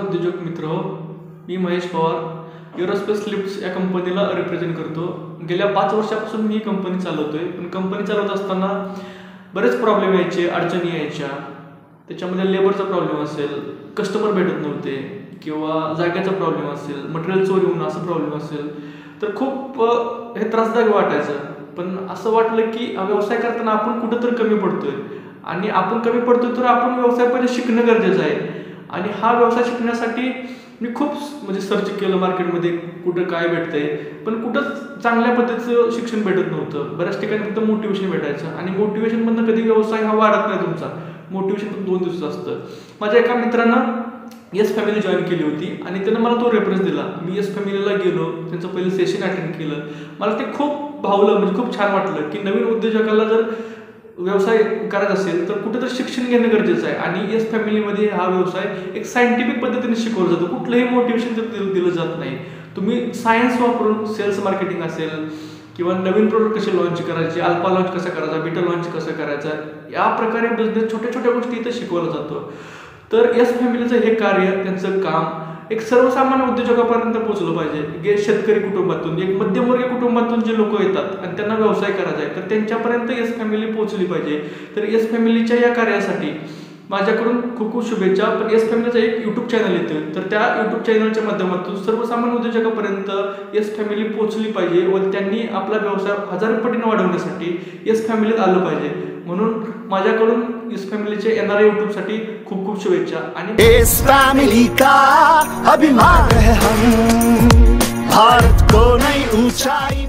उद्योजक मित्र हो, मी महेश पवार एरोस्पेस लिफ्ट्स या कंपनीला रिप्रेझेंट करतो। गेल्या 5 वर्षापासून मी ही कंपनी चालवतोय। पण कंपनी चालवत असताना बरेच प्रॉब्लेम यायचे, अडचणी यायच्या। त्याच्यामध्ये लेबरचा प्रॉब्लेम असेल, कस्टमर भेटत नव्हते किंवा जागेचा प्रॉब्लेम असेल, मटेरियल चोरी होणं असं प्रॉब्लेम असेल, तर खूप हे त्रासदायक वाटायचं। पण असं वाटलं की व्यवसाय करताना आपण कुठेतरी कमी पडतोय आणि आपण कमी पडतोय तर आपण व्यवसाय पहिले शिकणं गरजेचं आहे। आणि हा व्यवसाय शिकण्यासाठी मी खूप सर्च केलं मार्केटमध्ये कुठं काय भेटतंय, पण कुठंच चांगल्या पद्धतीचं शिक्षण भेटत नव्हतं। बऱ्याच ठिकाणी फक्त मोटिवेशन भेटायचं आणि मोटिवेशनमधनं कधी व्यवसाय हा वाढत नाही तुमचा। मोटिवेशन फक्त 2 दिवसाचं असतं। माझ्या एका मित्रानं येस फॅमिली जॉईन केली होती आणि त्यानं मला तो रेफरन्स दिला। मी येस फॅमिलीला गेलो, त्यांचं पहिलं सेशन अटेंड केलं। मला ते खूप भावलं, खूप छान वाटलं की नवीन उद्योजकाला जर व्यवसाय करायचा असेल तर कुठेतरी शिक्षण घेणं गरजेचं आहे। आणि येस फॅमिलीमध्ये हा व्यवसाय एक सायंटिफिक पद्धतीने शिकवलं जातं, कुठलंही मोटिवेशन दिलं जात नाही। तुम्ही सायन्स वापरून सेल्स मार्केटिंग असेल किंवा नवीन प्रोडक्ट कसे लॉन्च करायचे, अल्फा लॉन्च कसा करायचा, बीटा लॉन्च कसं करायचा, या प्रकारे बिझनेस छोट्या छोट्या गोष्टी इथं शिकवलं जातं। तर येस फॅमिलीचं हे कार्य, त्यांचं काम एक सर्वसामान्य उद्योजकापर्यंत पोहोचलं पाहिजे। शेतकरी कुटुंबातून, एक मध्यमवर्गीय कुटुंबातून जे लोक येतात आणि त्यांना व्यवसाय करायचा आहे, तर त्यांच्यापर्यंत येस फॅमिली पोहोचली पाहिजे। तर येस फॅमिलीच्या या कार्यासाठी माझ्याकडून खूप खूप शुभेच्छा। पण येस फॅमिलीचं एक यूट्यूब चॅनल येतं, तर त्या यूट्यूब चॅनलच्या माध्यमातून सर्वसामान्य उद्योजकापर्यंत येस फॅमिली पोहोचली पाहिजे व त्यांनी आपला व्यवसाय हजारो पटीने वाढवण्यासाठी येस फॅमिलीत आलं पाहिजे। म्हणून माझ्याकडून येस फॅमिलीच्या येणाऱ्या यूट्यूबसाठी खूप खूप शुभेच्छा। आणि येस फॅमिली का अभिमान है हम, भारत को नई ऊंचाई